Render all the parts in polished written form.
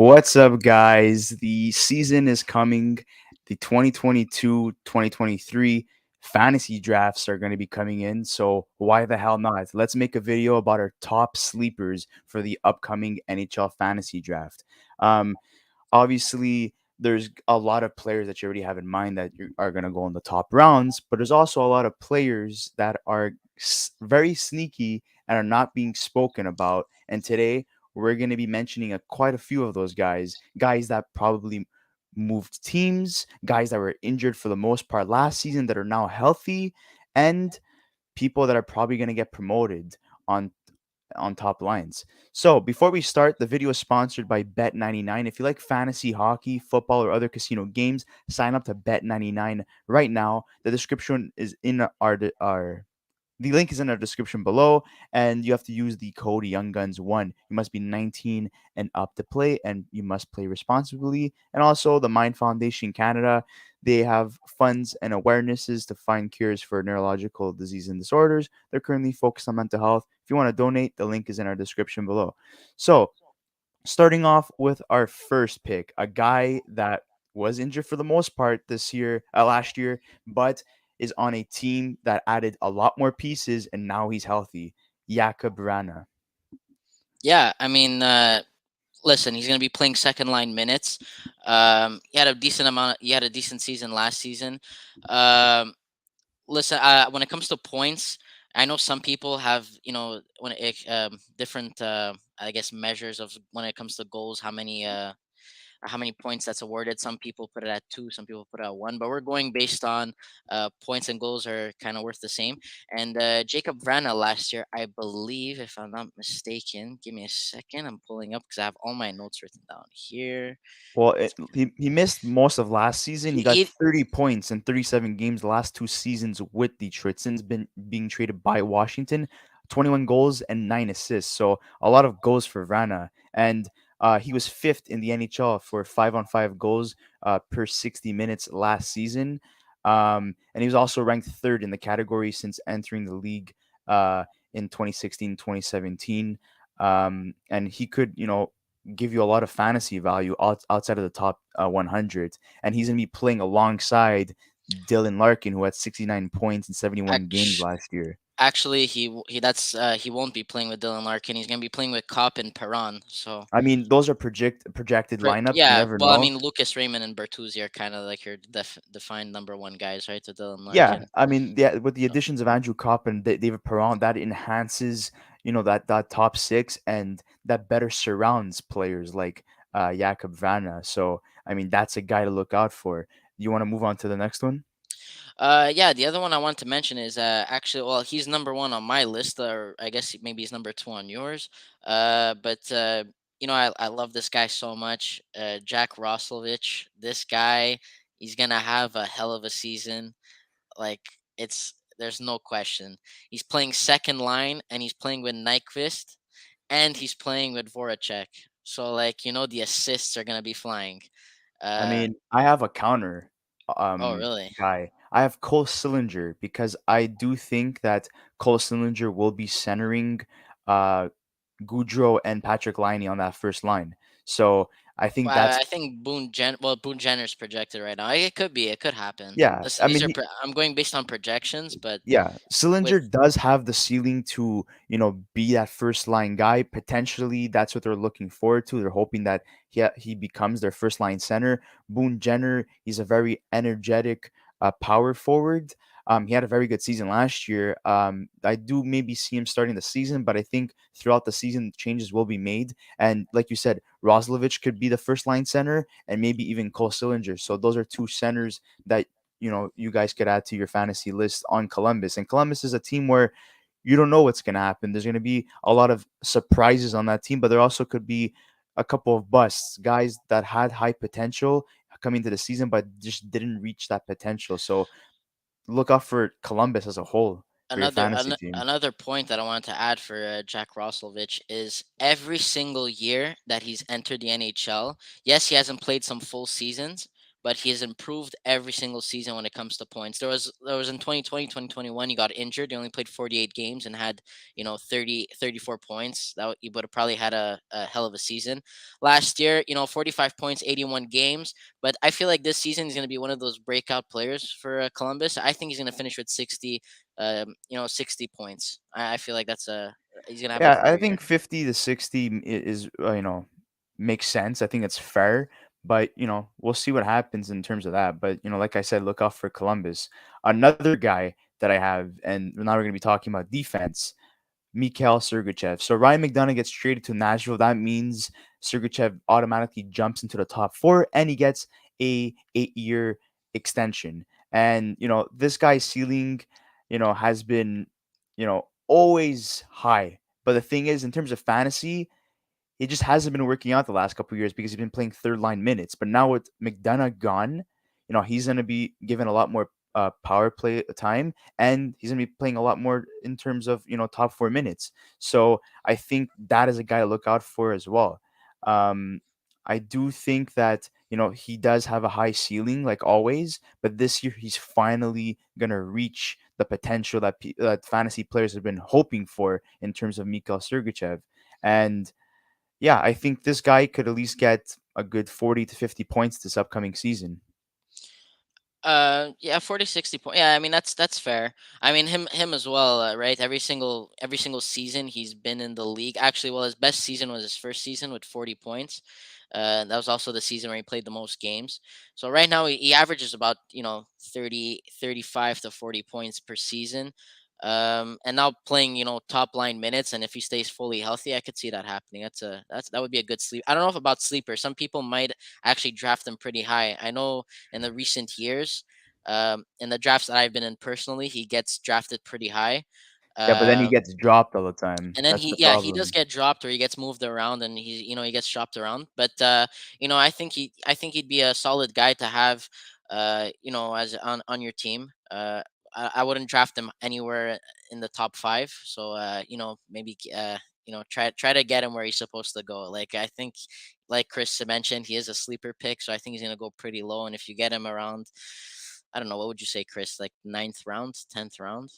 What's up, guys? The season is coming. The 2022-2023 fantasy drafts are going to be coming in. So, why the hell not? Let's make a video about our top sleepers for the upcoming NHL fantasy draft. Um, Obviously, there's a lot of players that you already have in mind that you are going to go in the top rounds, but there's also a lot of players that are very sneaky and are not being spoken about. And today, we're going to be mentioning quite a few of those guys that probably moved teams, guys that were injured for the most part last season that are now healthy, and people that are probably going to get promoted on top lines. So before we start, the video is sponsored by Bet99. If you like fantasy hockey, football, or other casino games, sign up to Bet99 right now. The description is in our the link is in our description below, and you have to use the code YoungGuns1. You must be 19 and up to play, and you must play responsibly. And also, the Mind Foundation Canada, they have funds and awarenesses to find cures for neurological disease and disorders. They're currently focused on mental health. If you want to donate, the link is in our description below. So, starting off with our first pick, a guy that was injured for the most part last year, but is on a team that added a lot more pieces, and now he's healthy. Jakub Vrana. Yeah, I mean, listen, he's going to be playing second line minutes. He had a decent season last season. Um, Listen, when it comes to points, I know some people have, when different, I guess, measures of when it comes to goals, how many points that's awarded. Some people put it at two, some people put it at one, but we're going based on points and goals are kind of worth the same. And Jakub Vrana last year, I believe, if I'm not mistaken, give me a second, I'm pulling up because I have all my notes written down here. Well, he missed most of last season. He got He, 30 points in 37 games the last two seasons with Detroit since been being traded by Washington. 21 goals and 9 assists. So a lot of goals for Vrana. And he was fifth in the NHL for 5-on-5 goals per 60 minutes last season. And he was also ranked third in the category since entering the league in 2016, 2017. And he could, give you a lot of fantasy value outside of the top 100. And he's going to be playing alongside Dylan Larkin, who had 69 points in 71 games actually, last year. Actually, he won't be playing with Dylan Larkin. He's gonna be playing with Kopp and Perron. So I mean, those are projected lineups. You Yeah, never well, I know. mean, Lucas Raymond and Bertuzzi are kind of like your defined number one guys, right? To Dylan Yeah, Larkin. I mean, yeah, with the So additions of Andrew Kopp and David Perron, that enhances, that top six, and that better surrounds players like Jakub Vrana. So, I mean, that's a guy to look out for. You want to move on to the next one? yeah, the other one I want to mention is actually, well, he's number one on my list, or I guess maybe he's number two on yours. But I love this guy so much, Jack Roslovich. This guy, he's gonna have a hell of a season. Like it's there's no question. He's playing second line, and he's playing with Nyquist, and he's playing with Voracek. So the assists are gonna be flying. I Uh, mean, I have a counter oh really? guy. I have Cole Sillinger because I do think that Cole Sillinger will be centering uh Goudreau and Patrick Liney on that first line. So I think Well, that's I think Boone Jenner's projected right now. It could be. It could happen. yeah. Listen, I mean, I'm going based on projections, but yeah, with Sillinger does have the ceiling to, be that first line guy. Potentially, that's what they're looking forward to. They're hoping that he becomes their first line center. Boone Jenner, he's a very energetic power forward. He had a very good season last year. I do maybe see him starting the season, but I think throughout the season changes will be made. And like you said, Roslovich could be the first line center, and maybe even Cole Sillinger. So those are two centers that you guys could add to your fantasy list on Columbus. And Columbus is a team where you don't know what's going to happen. There's going to be a lot of surprises on that team, but there also could be a couple of busts, guys that had high potential coming to the season, but just didn't reach that potential. So look out for Columbus as a whole for your fantasy team. another point that I wanted to add for Jack Roslovich is every single year that he's entered the NHL. Yes, he hasn't played some full seasons, but he has improved every single season when it comes to points. There was in 2020, 2021, he got injured. He only played 48 games and had 34 points. He would have probably had a hell of a season. Last year, 45 points, 81 games. But I feel like this season he's going to be one of those breakout players for Columbus. I think he's going to finish with 60 points. I feel like he's going to have a Yeah, I career year. think 50 to 60 is, makes sense. I think it's fair, but we'll see what happens in terms of that. But like I said, look out for Columbus. Another guy that I have, and now we're going to be talking about defense. Mikhail Sergachev. So Ryan McDonough gets traded to Nashville. That means Sergachev automatically jumps into the top four, and he gets a 8-year extension. And this guy's ceiling, has been, always high. But the thing is, in terms of fantasy, it just hasn't been working out the last couple of years because he's been playing third line minutes. But now with McDonough gone, he's going to be given a lot more power play time, and he's going to be playing a lot more in terms of top 4 minutes. So I think that is a guy to look out for as well. Um, I do think that he does have a high ceiling like always, but this year he's finally going to reach the potential that fantasy players have been hoping for in terms of Mikhail Sergachev. And yeah, I think this guy could at least get a good 40 to 50 points this upcoming season. Yeah, 40, 60 point. Yeah, I mean that's fair. I mean him as well, right? Every single season he's been in the league. Actually, well, his best season was his first season with 40 points. That was also the season where he played the most games. So right now he averages about 30, 35 to 40 points per season. And now playing top line minutes, and if he stays fully healthy, I could see that happening. That would be a good sleep. I don't know if about sleeper. Some people might actually draft him pretty high. I know in the recent years, in the drafts that I've been in personally, he gets drafted pretty high. Yeah, but then he Uh, gets dropped all the time. and then That's he the yeah he does problem. get dropped or he gets moved around and he gets shopped around. But I think he'd be a solid guy to have as on your team. I wouldn't draft him anywhere in the top five. So maybe try to get him where he's supposed to go. Like I think, like Chris mentioned, he is a sleeper pick, so I think he's gonna go pretty low. And if you get him around, I don't know, what would you say, Chris? Like ninth round, 10th round?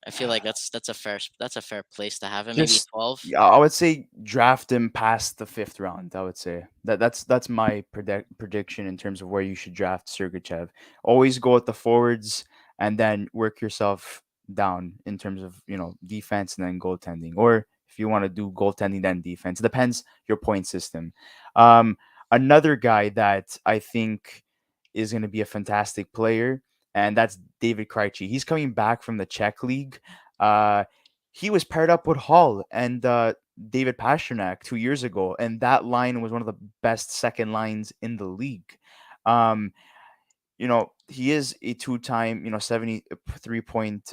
I feel like that's a fair place to have him. Maybe Just 12. yeah, I would say draft him past the fifth round. I would say that's my prediction in terms of where you should draft Sergachev. Always go with the forwards and then work yourself down in terms of defense and then goaltending, or if you want to do goaltending then defense. It depends your point system. Um, Another guy that I think is going to be a fantastic player, and that's David Krejci. He's coming back from the Czech league. Uh, he was paired up with Hall and David Pastrnak 2 years ago, and that line was one of the best second lines in the league. Um, he is a two-time, 73 point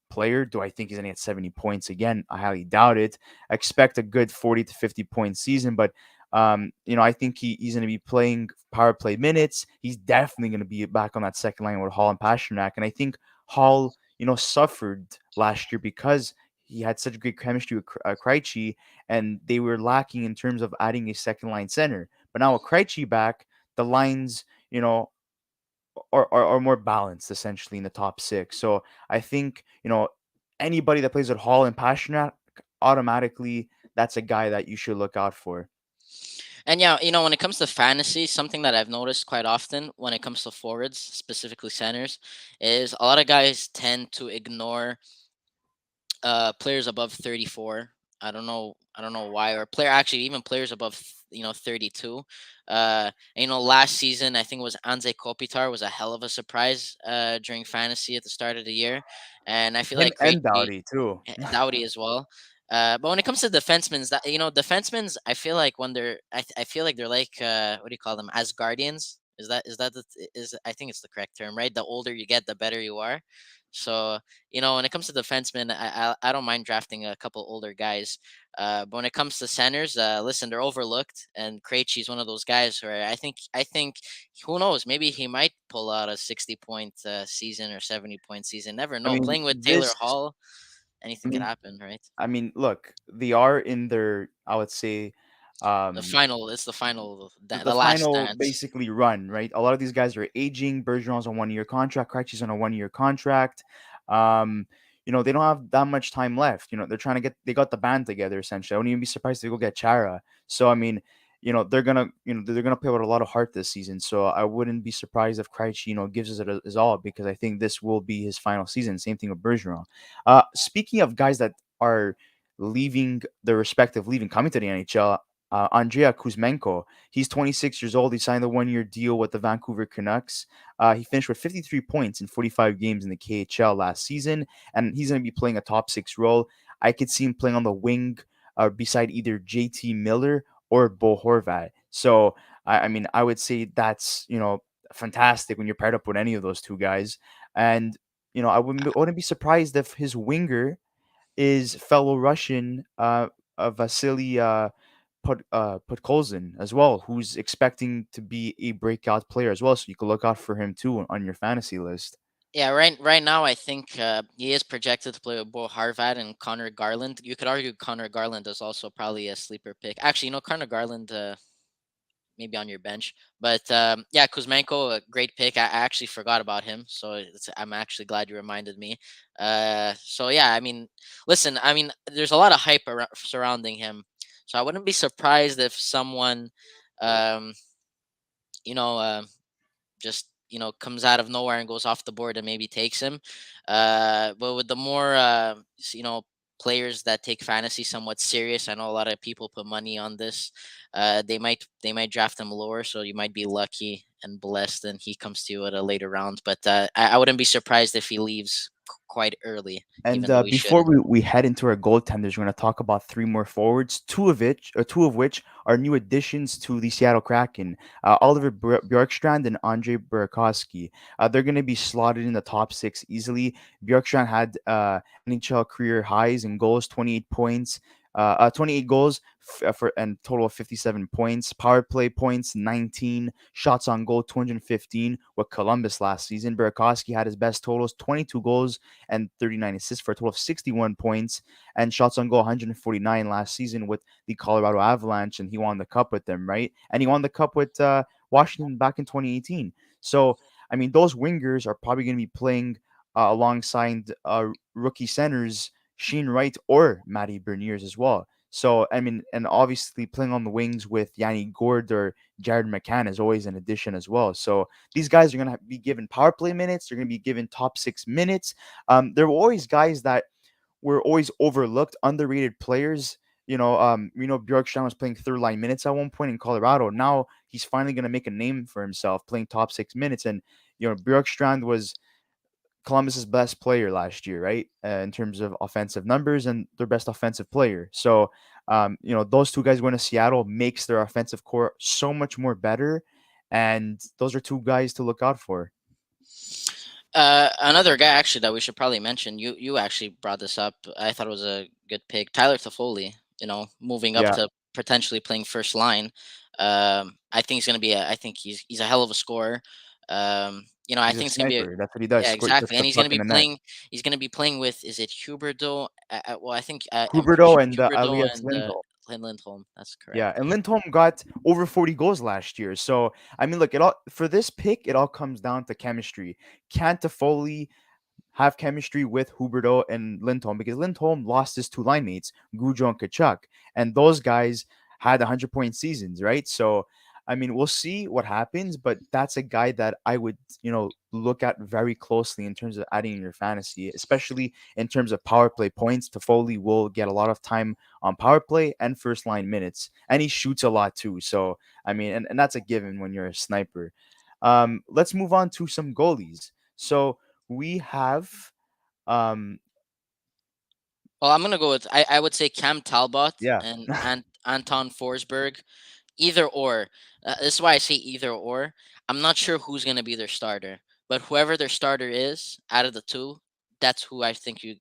player. Do I think he's gonna get 70 points again? I highly doubt it. I expect a good 40 to 50 point season, but I think he's gonna be playing power play minutes. He's definitely gonna be back on that second line with Hall and Pasternak. And I think Hall, suffered last year because he had such great chemistry with Krejci, and they were lacking in terms of adding a second line center. But now with Krejci back, the lines, you know, are more balanced essentially in the top six. So I think anybody that plays at Hall and Pasternak, automatically that's a guy that you should look out for. And yeah, when it comes to fantasy, something that I've noticed quite often when it comes to forwards, specifically centers, is a lot of guys tend to ignore players above 34. I don't know why, or even players above 32. Last season I think it was Anze Kopitar was a hell of a surprise during fantasy at the start of the year, and I feel Him like and Krejci, Dowdy too. Dowdy as well. But when it comes to defensemen, defensemen, I feel like when I feel like they're like, what do you call them? As guardians. Is I think it's the correct term, right? The older you get, the better you are. So when it comes to defensemen, I don't mind drafting a couple older guys. But when it comes to centers, listen, they're overlooked, and Krejci is one of those guys where I think who knows, maybe he might pull out a 60 point season or 70 point season. Never I know. mean, Playing with Taylor this. Hall, I anything could mean, happen, right? look, they are in their, I would say, The Um, final. It's the final. the The last final dance. basically run, right? A lot of these guys are aging. Bergeron's on 1 year contract. Krejci's on a 1 year contract. Um, they don't have that much time left. They're trying to they got the band together essentially. I wouldn't even be surprised if they go get Chara. So I mean, they're gonna play with a lot of heart this season. So I wouldn't be surprised if Krejci, gives us it his all because I think this will be his final season. Same thing with Bergeron. Speaking of guys that are leaving their respective leaving coming to the NHL, Andrei Kuzmenko. He's 26 years old. He signed a 1 year deal with the Vancouver Canucks. He finished with 53 points in 45 games in the KHL last season, and he's going to be playing a top six role. I could see him playing on the wing beside either JT Miller or Bo Horvat. So, I mean, I would say that's, fantastic when you're paired up with any of those two guys. And, I wouldn't be surprised if his winger is fellow Russian Vasily Podkolzin as well, who's expecting to be a breakout player as well. So you can look out for him too on your fantasy list. Yeah, right now I think he is projected to play with Bo Harvad and Connor Garland. You could argue Connor Garland is also probably a sleeper pick. Actually, Connor Garland maybe on your bench, but yeah, Kuzmenko, a great pick. I actually forgot about him, so I'm actually glad you reminded me. So yeah, I mean, listen, I mean, there's a lot of hype surrounding him, so I wouldn't be surprised if someone, um, you know, just comes out of nowhere and goes off the board and maybe takes him. But with the more players that take fantasy somewhat serious, I know a lot of people put money on this. They might draft him lower, so you might be lucky and blessed, and he comes to you at a later round. But I wouldn't be surprised if he leaves quite early, And even though he before shouldn't. we head into our goaltenders, we're going to talk about three more forwards, two of which are new additions to the Seattle Kraken: Oliver Bjorkstrand and Andrei Burakovsky. They're going to be slotted in the top six easily. Bjorkstrand had NHL career highs in goals, 28 points. 28 goals for and total of 57 points. Power play points 19. Shots on goal 215 with Columbus last season. Burakovsky had his best totals: 22 goals and 39 assists for a total of 61 points, and shots on goal 149 last season with the Colorado Avalanche, and he won the cup with them, right? And he won the cup with Washington back in 2018. So, I mean, those wingers are probably going to be playing alongside rookie centers Sheen Wright or Matty Berniers as well. So, I mean, and obviously playing on the wings with Yanni Gord or Jared McCann is always an addition as well. So these guys are going to be given power play minutes. They're going to be given top 6 minutes. There were always guys that were always overlooked, underrated players. Bjorkstrand was playing third line minutes at one point in Colorado. Now he's finally going to make a name for himself playing top 6 minutes. And, Bjorkstrand was Columbus's best player last year, right? In terms of offensive numbers and their best offensive player. So, those two guys going to Seattle makes their offensive core so much more better. And those are two guys to look out for. Another guy actually that we should probably mention. You actually brought this up. I thought it was a good pick. Tyler Toffoli. Moving up Yeah, to potentially playing first line. I think he's gonna be. I think he's a hell of a scorer. I he's a think it's gonna be. sniper. That's what he does. Yeah, Score, puts exactly. And the he's puck gonna in be the net. playing. He's gonna be playing with. Is it Huberdeau? Well, I'm pretty Huberto sure and Huberdeau Elias and Lindholm. Lindholm. That's correct. Yeah, and Lindholm got over 40 goals last year. So I mean, look, it all for this pick, it all comes down to chemistry. Can Toffoli have chemistry with Huberto and Lindholm because Lindholm lost his two line mates, Gujo and Kachuk, and those guys had 100-point seasons, right? So, I mean, we'll see what happens, but that's a guy that I would, look at very closely in terms of adding in your fantasy, especially in terms of power play points. Toffoli will get a lot of time on power play and first line minutes, and he shoots a lot too. So, I mean, and that's a given when you're a sniper. Let's move on to some goalies. So, we have Well, I'm gonna go with. I would say Cam Talbot yeah. and Anton Forsberg. Either or. This is why I say either or. I'm not sure who's gonna be their starter, but whoever their starter is out of the two, that's who I think you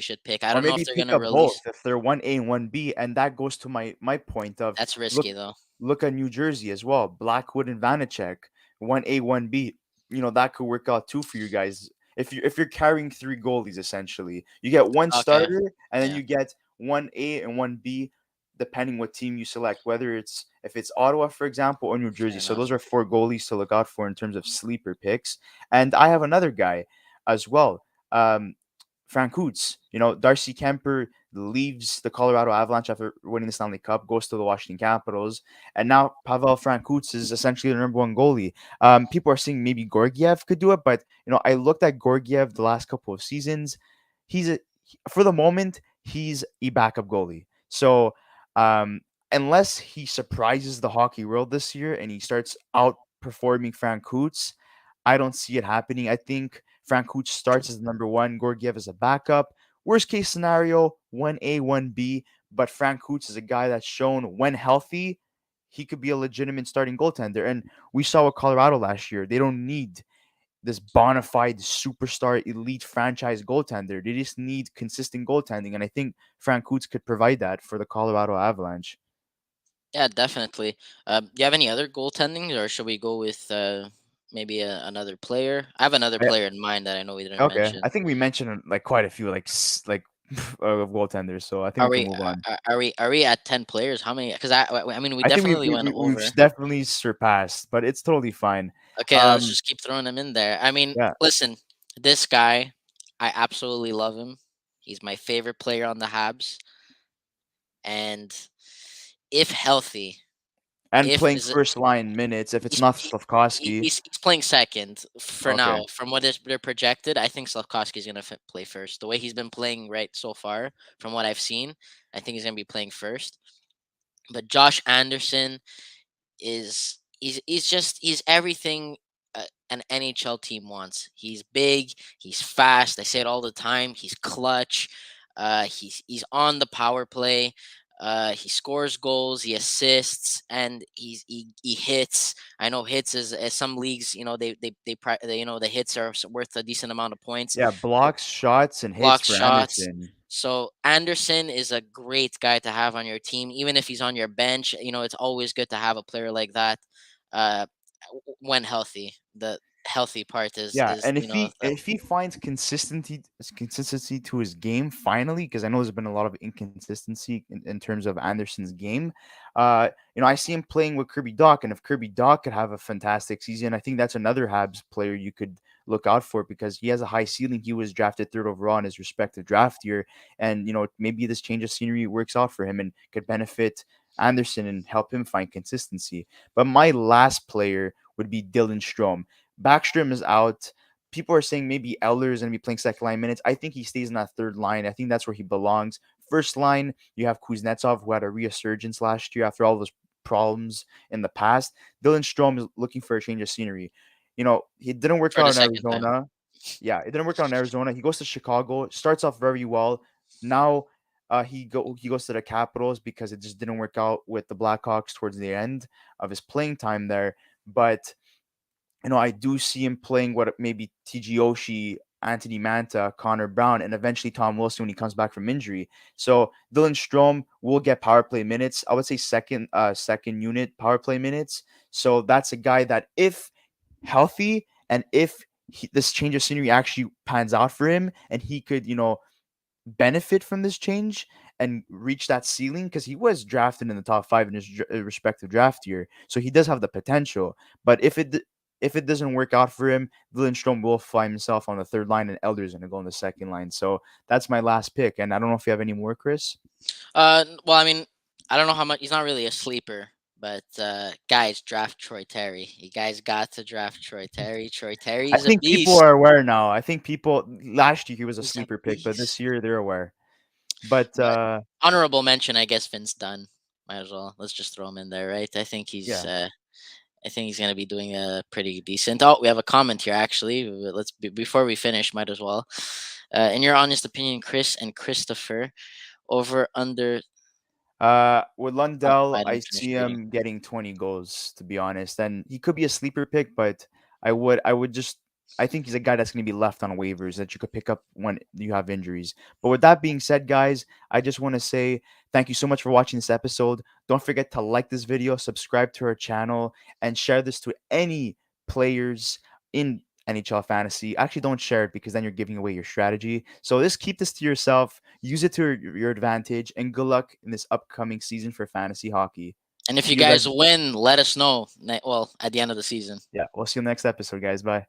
should pick. I Or don't know if maybe they're pick gonna up both release. if they're 1A and 1B, and that goes to my point of That's look risky though. look at New Jersey as well. Blackwood and Vanacek, 1A, 1B. That could work out too for you guys. If you're carrying three goalies essentially. You get one Okay. starter and then Yeah. you get 1A and 1B. depending what team you select, whether it's if it's Ottawa, for example, or New Fair Jersey. So those enough. are four goalies to look out for in terms of sleeper picks. And I have another guy as well. Frank Hoots. Darcy Kemper leaves the Colorado Avalanche after winning the Stanley Cup, goes to the Washington Capitals, and now Pavel Francouz is essentially the number one goalie. People are saying maybe Gorgiev could do it, but I looked at Gorgiev the last couple of seasons. He's a For the moment, he's a backup goalie. So unless he surprises the hockey world this year and he starts outperforming Frank Hoots, I don't see it happening. I think Frank Hoots starts as the number one, Gorgiev as a backup. Worst case scenario, 1A, 1B. But Frank Hoots is a guy that's shown when healthy, he could be a legitimate starting goaltender. And we saw with Colorado last year, they don't need this bona fide superstar elite franchise goaltender. They just need consistent goaltending. And I think Frank Hoots could provide that for the Colorado Avalanche. Yeah, definitely. Do you have any other goaltending, or should we go with maybe another player? I have another I, player in mind that I know we didn't okay. mention. I think we mentioned like quite a few of goaltenders, so I think Are we can we move on. are we at 10 players? How many? Because I mean we I think definitely went we've over. definitely surpassed, but it's totally fine. Okay, let's Um, just keep throwing them in there. I mean, yeah, listen, this guy, I absolutely love him. He's my favorite player on the Habs, and if healthy, and if playing is it, first line minutes if it's he's, not he, Slavkovsky. he's playing second for Okay, now. From what is they're projected, I think Slavkovsky's gonna play first. The way he's been playing right so far, from what I've seen, I think he's gonna be playing first. But Josh Anderson he's everything an NHL team wants. He's big, he's fast. I say it all the time. He's clutch. He's on the power play. He scores goals, he assists, and he hits. I know hits is some leagues, the hits are worth a decent amount of points. yeah, blocks, shots, and hits Block for shots. Anderson. So Anderson is a great guy to have on your team, even if he's on your bench. It's always good to have a player like that uh, when healthy. The healthy part is Yeah, is and if he finds consistency to his game finally, because I know there's been a lot of inconsistency in terms of Anderson's game. I see him playing with Kirby Doc, and if Kirby Doc could have a fantastic season, I think that's another Habs player you could look out for because he has a high ceiling. He was drafted third overall in his respective draft year, and maybe this change of scenery works out for him and could benefit Anderson and help him find consistency. But my last player would be Dylan Strom. Backstrom is out. People are saying maybe Eller is going to be playing second line minutes. I think he stays in that third line. I think that's where he belongs. First line, you have Kuznetsov, who had a resurgence last year after all those problems in the past. Dylan Strom is looking for a change of scenery. He didn't work for the out in second time. Arizona. Yeah, it didn't work out in Arizona. He goes to Chicago, starts off very well. Now he goes to the Capitals because it just didn't work out with the Blackhawks towards the end of his playing time there. But I do see him playing what maybe TG Oshie, Anthony Manta, Connor Brown, and eventually Tom Wilson when he comes back from injury. So Dylan Strom will get power play minutes. I would say second unit power play minutes. So that's a guy that if healthy and if this change of scenery actually pans out for him and he could, benefit from this change and reach that ceiling because he was drafted in the top five in his respective draft year, so he does have the potential. But if it doesn't work out for him, Lindstrom will find himself on the third line, and Elder's going to go on the second line. So that's my last pick, and I don't know if you have any more, Chris. Well, I mean, I don't know how much. He's not really a sleeper, but guys, draft Troy Terry. You guys got to draft Troy Terry. Troy Terry I is a think people beast. are aware now. I think people last year he was a He's a sleeper pick, but this beast. year they're aware. But But honorable mention, I guess Vince Dunn. Might as well. Let's just throw him in there, right? yeah, I think he's gonna be doing a pretty decent. Oh, we have a comment here actually. Before we finish, might as well. In your honest opinion, Chris and Christopher, over under. With Oh, Lundell, I I didn't finish see reading. him getting 20 goals, to be honest. And he could be a sleeper pick, but I think he's a guy that's going to be left on waivers that you could pick up when you have injuries. But with that being said, guys, I just want to say thank you so much for watching this episode. Don't forget to like this video, subscribe to our channel, and share this to any players in NHL fantasy. Actually, don't share it because then you're giving away your strategy. So just keep this to yourself, use it to your advantage, and good luck in this upcoming season for fantasy hockey. And if See you you guys guys. win, let us know. Well, at the end of the season. Yeah, we'll see you next episode, guys. Bye.